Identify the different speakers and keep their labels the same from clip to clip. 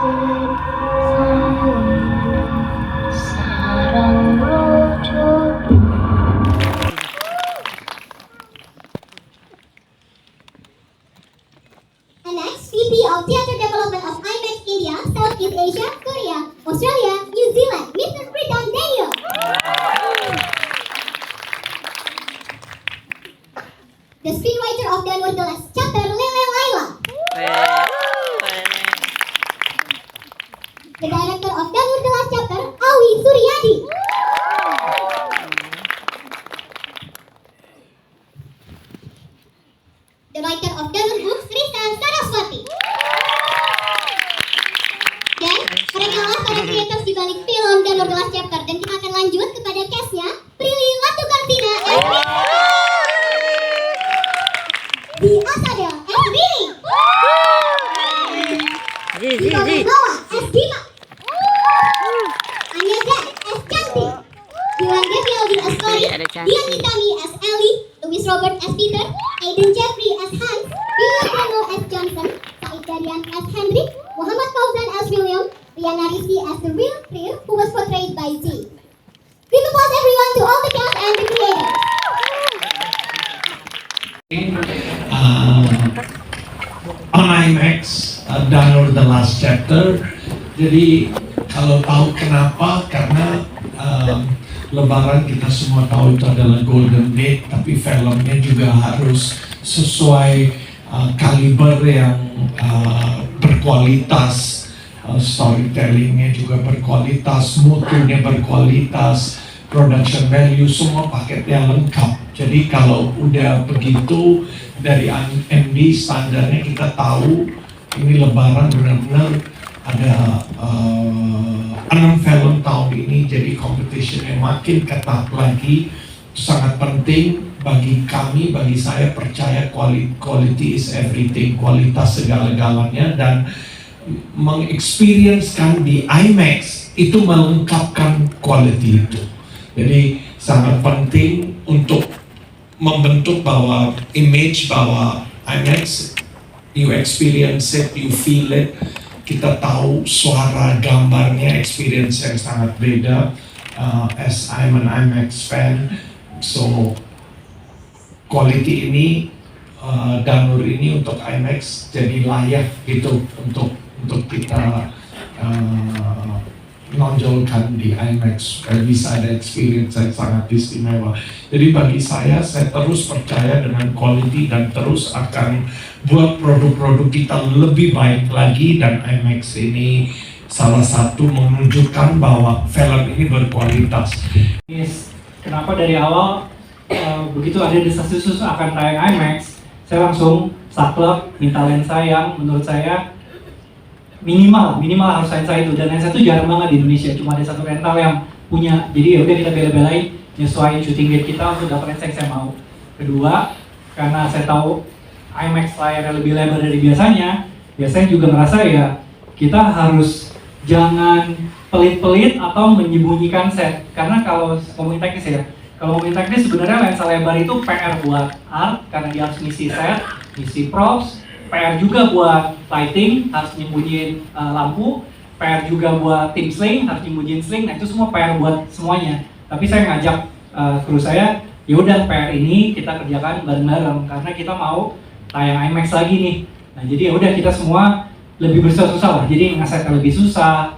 Speaker 1: And next, VP of Theatre Development of IMAX India, Southeast Asia, Korea, Australia, New Zealand, Mr. Pritam Daniel. The screenwriter of Danur The Last Chapter, Lele Laila. The director of Danur The Last Chapter, Awi Suryadi. The writer of Danur Books, Risa Saraswati. Dan mereka lah para creators di balik film Danur The Last Chapter. Dan kita akan lanjut kepada cast-nya, Prilly Latukartina as Di Asada as Rini. Di Noah as Bima. Anya Dan as Cantik. Dilan Devialdi as Tori. Dian Mitami as Ellie. Louis Robert as Peter. Aiden Jeffrey as Hans. William Bono as Johnson. Said Darian as Hendrik. Muhammad Fauzan as William. Riana Rizky as the real Priya, who was portrayed by Z. Big applause everyone to all the cast and the creators.
Speaker 2: On IMAX, Danur The Last Chapter. Jadi kalau tahu kenapa, karena Lebaran kita semua tahu itu adalah golden date, tapi filmnya juga harus sesuai kaliber yang berkualitas, storytellingnya juga berkualitas, mutunya berkualitas, production value, semua paketnya lengkap. Jadi kalau udah begitu dari MD standarnya kita tahu ini Lebaran benar-benar ada 6 film tahun ini, jadi competitionnya makin ketat lagi. Sangat penting bagi kami, bagi saya percaya quality is everything, kualitas segala-galanya, dan mengexperiencekan di IMAX itu melengkapkan quality itu. Jadi sangat penting untuk membentuk bahwa image bahwa IMAX, you experience it, you feel it. Kita tahu suara, gambarnya, experience yang sangat beda. As I'm an IMAX fan, so quality ini, Danur ini untuk IMAX jadi layak gitu untuk kita nonjolkan di IMAX. Bisa ada experience yang sangat istimewa. Jadi bagi saya terus percaya dengan quality dan terus akan buat produk-produk kita lebih baik lagi, dan IMAX ini salah satu menunjukkan bahwa film ini berkualitas.
Speaker 3: Kenapa dari awal begitu ada desas-desus akan tayang IMAX, saya langsung saklek minta lensa yang menurut saya minimal harus lensa itu, dan lensa itu jarang banget di Indonesia, cuma ada satu rental yang punya. Jadi ya udah kita bela-belain nyesuaiin shooting date kita untuk dapat lensa yang saya mau. Kedua, karena saya tahu IMAX layarnya lebih lebar dari biasanya, ya saya juga ngerasa ya kita harus jangan pelit-pelit atau menyembunyikan set. Karena kalau ngomongin teknis ya, kalau ngomongin teknis sebenarnya lensa lebar itu PR buat art karena dia harus ngisi set, ngisi props, PR juga buat lighting, harus nyembunyiin lampu, PR juga buat tim sling, harus nyembunyiin sling. Nah itu semua PR buat semuanya. Tapi saya ngajak kru saya, ya udah PR ini kita kerjakan bareng-bareng karena kita mau tayang IMAX lagi nih. Nah jadi ya udah kita semua lebih bersusah-susah lah. Jadi ngesetnya lebih susah.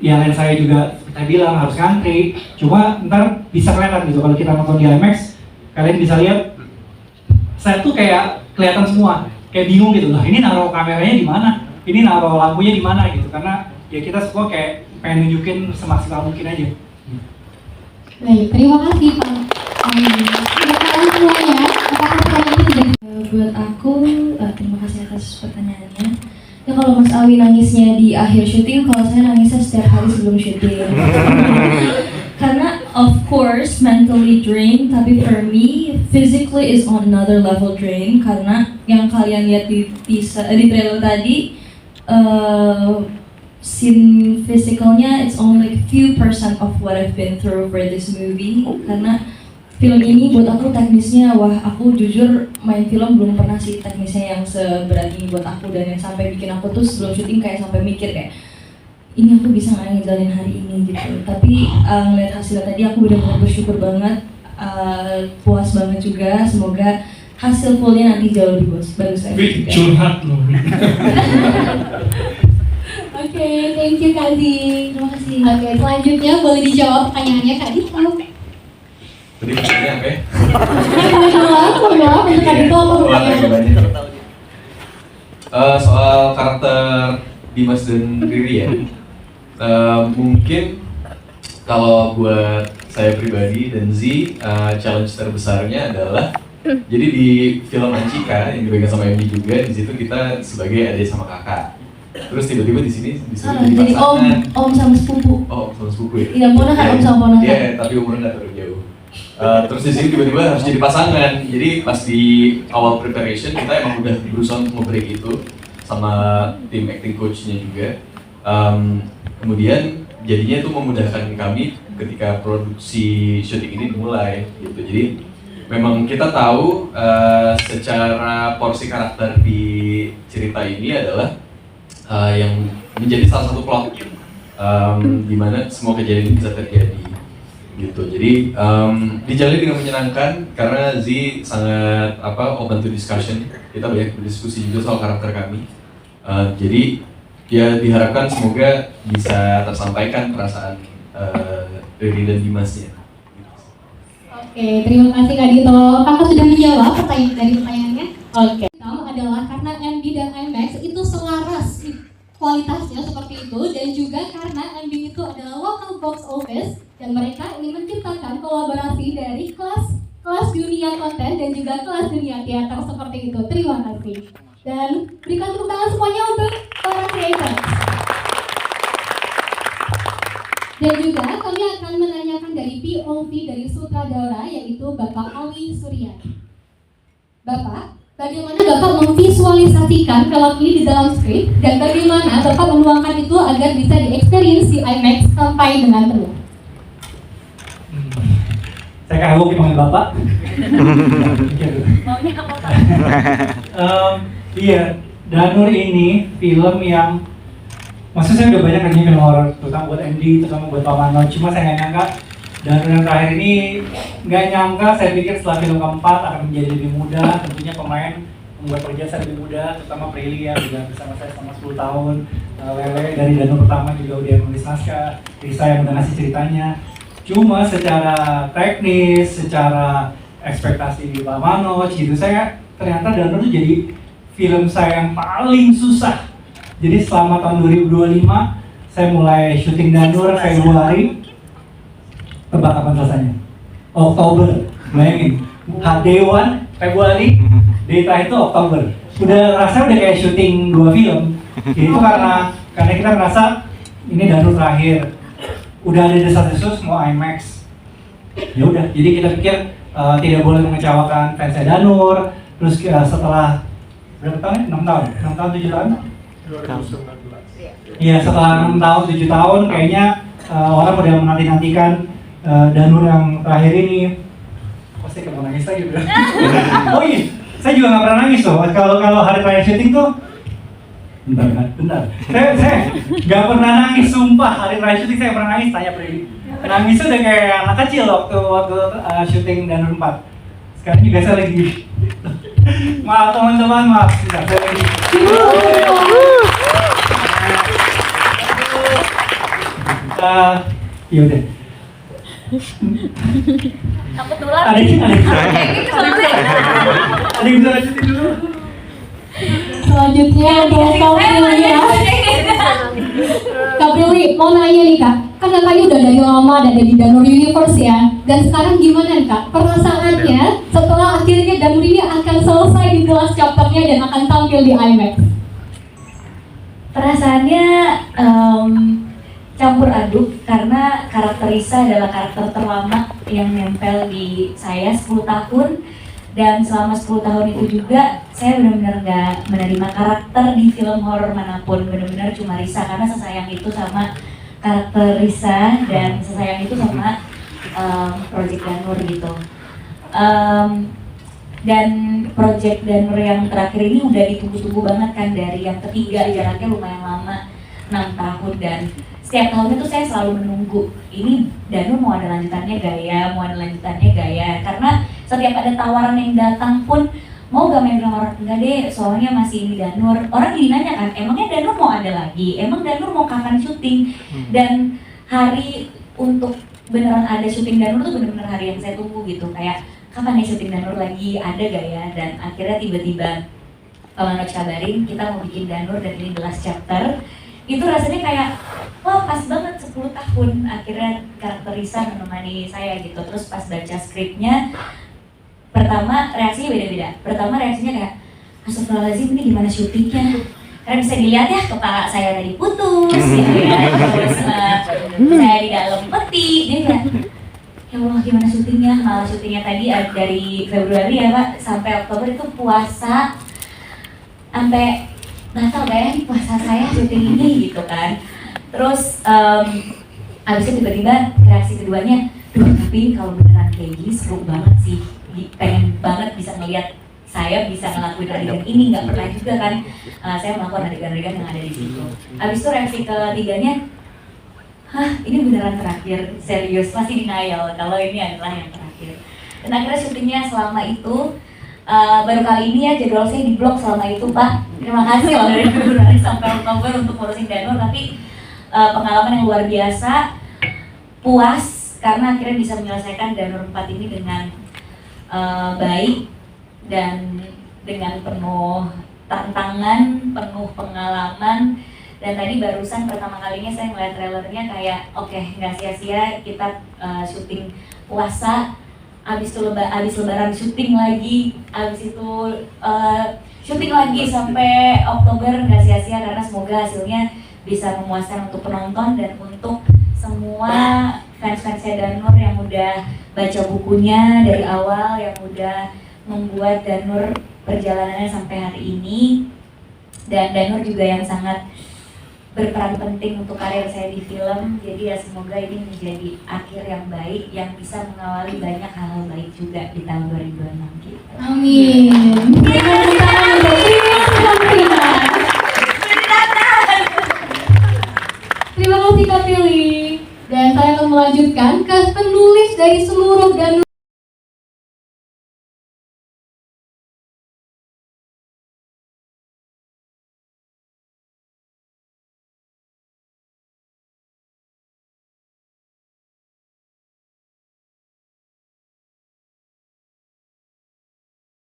Speaker 3: Ya lensa saya juga seperti saya bilang harus ngantri. Cuma ntar bisa kelihatan gitu kalau kita nonton di IMAX, kalian bisa lihat saya tuh kayak kelihatan semua, kayak bingung gitu lah. Ini naruh kameranya di mana? Ini naruh lampunya di mana gitu? Karena ya kita semua kayak pengen nunjukin semaksimal mungkin aja.
Speaker 4: Baik, terima kasih Pak. Terima kasih semuanya. Apakah pertanyaan ini tidak? Buat aku, terima kasih atas pertanyaannya. Ya kalau Mas Awi nangisnya di akhir syuting, kalau saya nangisnya setiap hari sebelum syuting. Karena of course mentally drained, tapi for me physically is on another level drain. Karena yang kalian lihat di trailer tadi, scene physicalnya it's only like few % of what I've been through for this movie. Karena film ini buat aku teknisnya, wah aku jujur main film belum pernah sih teknisnya yang seberat ini buat aku, dan yang sampai bikin aku tuh sebelum syuting kayak sampai mikir kayak ini aku bisa nggak ngejalanin hari ini gitu. Tapi ngeliat hasilnya tadi aku benar-benar bersyukur banget, puas banget juga. Semoga hasil fullnya nanti jauh lebih bagus lagi juga.
Speaker 2: Curhat loh.
Speaker 1: Oke, thank you Kak Di.
Speaker 4: Terima kasih.
Speaker 1: Oke, selanjutnya boleh dijawab pertanyaannya Kak Dito.
Speaker 5: Tadi pertanyaannya apa ya?
Speaker 1: Mau jawab untuk Kak Dito apa pertanyaan?
Speaker 5: Soal karakter Dimas dan Riri ya. Mungkin kalau buat saya pribadi dan Z, challenge terbesarnya adalah jadi di film Ancika yang dipegang sama MD juga, di situ kita sebagai adik sama kakak. Terus tiba-tiba di sini disuruh jadi
Speaker 4: Jadi
Speaker 5: pasangan.
Speaker 4: om sama sepupu.
Speaker 5: Oh, sama sepupu ya?
Speaker 4: Iya, ponakan, om sama ponakan.
Speaker 5: Iya, tapi umurnya nggak terlalu jauh. Terus di sini tiba-tiba harus jadi pasangan. Jadi pas di awal preparation kita emang udah berusaha untuk nge-break itu sama tim acting coach-nya juga. Kemudian jadinya itu memudahkan kami ketika produksi syuting ini dimulai gitu. Jadi memang kita tahu secara porsi karakter di cerita ini adalah yang menjadi salah satu plot di mana semua kejadian ini bisa terjadi gitu. Jadi dijalani dengan menyenangkan karena Z sangat open to discussion. Kita banyak berdiskusi juga soal karakter kami. Jadi ya diharapkan semoga bisa tersampaikan perasaan Riri dan Dimasnya.
Speaker 1: Oke, terima kasih Kak Dito. Kakak sudah menjawab pertanyaannya. Oke. Pertama adalah karena MD dan IMAX itu selaras kualitasnya seperti itu, dan juga karena MD itu adalah local box office dan mereka ingin menciptakan kolaborasi dari kelas dunia konten dan juga kelas dunia teater seperti itu. Terima kasih. Dan berikan tepuk tangan semuanya untuk para creators. Dan juga kami akan menanyakan dari POV dari sutradara, yaitu Bapak Ali Suryadi. Bapak, bagaimana Bapak memvisualisasikan film ini di dalam skrip, dan bagaimana Bapak menuangkan itu agar bisa di-experience di IMAX sampai dengan penuh?
Speaker 3: Saya kagok dipanggil Bapak. Iya, Danur ini film yang maksudnya saya udah banyak nyanyi film horor, terutama buat MD, terutama buat Pak Mano. Cuma saya nggak nyangka Danur yang terakhir ini saya pikir setelah film keempat akan menjadi lebih muda. Tentunya pemain membuat kerja saya lebih muda, terutama Prilly ya, udah bersama saya selama 10 tahun. Lele dari Danur pertama juga udah menulis naskah, Risa yang udah ngasih ceritanya. Cuma secara teknis, secara ekspektasi Pak Mano, gitu saya ternyata Danur itu jadi film saya yang paling susah. Jadi selama tahun 2025 saya mulai syuting Danur Februari. Tebak kapan selesainya? Oktober. Bayangin, HD1 Februari, Data itu Oktober. Udah rasanya udah kayak syuting 2 film. Itu karena kita merasa ini Danur terakhir. Udah ada desas-desus mau IMAX. Ya udah, jadi kita pikir tidak boleh mengecewakan fans Danur. Terus setelah berapa tahun? 6 tahun? 6 tahun, 7 tahun? 2019. Iya, setelah 6 tahun, 7 tahun kayaknya orang udah menanti-nantikan Danur yang terakhir ini. Pasti kamu nangis lagi bro. Oh iya, saya juga nggak pernah nangis loh. Kalau hari terakhir syuting tuh bentar. Saya nggak pernah nangis, sumpah. Hari terakhir syuting saya pernah nangis, tanya Prilly. Nangis udah kayak anak kecil waktu syuting Danur 4. Sekarang juga saya lagi. Maaf teman-teman, maaf. Saya lagi. Ya udah.
Speaker 6: Takut nular.
Speaker 3: Ada yang bisa lanjutin dulu.
Speaker 1: Selanjutnya ada Kak Prilly ya. Kak Prilly, mau nanya nih Kak, kan Kakaknya udah dari lama ada di Danur Universe ya, dan sekarang gimana Kak perasaannya setelah akhirnya Danur ini akan selesai di kelas chapternya dan akan tampil di IMAX?
Speaker 6: Perasaannya campur aduk karena karakter Risa adalah karakter terlama yang nempel di saya 10 tahun, dan selama 10 tahun itu juga saya benar-benar gak menerima karakter di film horor manapun, benar-benar cuma Risa karena sesayang itu sama karakter Risa dan sesayang itu sama Project Danur gitu. Dan project Danur yang terakhir ini udah ditunggu-tunggu banget kan, dari yang ketiga jaraknya lumayan lama, 6 tahun, dan setiap tahun itu saya selalu menunggu ini Danur mau ada lanjutannya gaya, karena setiap ada tawaran yang datang pun mau gak main drama orang, enggak deh soalnya masih ini Danur. Orang jadi nanya kan, emangnya Danur mau ada lagi? Emang Danur mau kapan syuting? Dan hari untuk beneran ada syuting Danur tuh bener-bener hari yang saya tunggu gitu, kayak kapan nih syuting Danur lagi, ada gak ya? Dan akhirnya tiba-tiba Noj kabarin kita mau bikin Danur dan ini the last chapter. Itu rasanya kayak wah pas banget 10 tahun akhirnya karakter Risa menemani saya gitu. Terus pas baca skripnya, pertama reaksinya beda-beda. Pertama reaksinya kayak astagfirullahaladzim, ini gimana syutingnya? Karena bisa dilihat ya kepala saya tadi putus, gitu ya. Terus saya di dalam peti, dia kayak ya Allah gimana syutingnya? Malah syutingnya tadi dari Februari ya Pak sampai Oktober itu puasa, sampai nggak tahu kayak puasa saya syuting ini gitu kan. Terus abis itu tiba-tiba reaksi keduanya, duh tapi kalau beneran kayak gini seru banget sih, pengen banget bisa ngeliat saya bisa ngelakuin adegan ini, nggak pernah juga kan saya melakukan adegan-adegan yang ada di situ. Abis itu reaksi ketiganya, hah ini beneran terakhir, serius, masih denial kalau ini adalah yang terakhir. Dan akhirnya syutingnya selama itu baru kali ini ya jadwal saya di blok selama itu Pak. Terima kasih loh dari Februari sampai Oktober untuk ngurusin Danur, tapi pengalaman yang luar biasa, puas karena akhirnya bisa menyelesaikan Danur 4 ini dengan baik dan dengan penuh tantangan, penuh pengalaman. Dan tadi barusan pertama kalinya saya ngeliat trailernya kayak oke, nggak sia-sia kita syuting puasa, abis lebaran syuting lagi, abis itu syuting lagi sampai Oktober, nggak sia-sia karena semoga hasilnya bisa memuaskan untuk penonton dan untuk semua fans-fansnya Danur yang udah baca bukunya dari awal, yang udah membuat Danur perjalanannya sampai hari ini. Dan Danur juga yang sangat berperan penting untuk karir saya di film. Jadi ya semoga ini menjadi akhir yang baik yang bisa mengawali banyak hal-hal baik juga di tahun 2026 gitu.
Speaker 4: Amin. Terima kasih Kak Pilih. Dan saya akan melanjutkan ke penulis dari seluruh Danur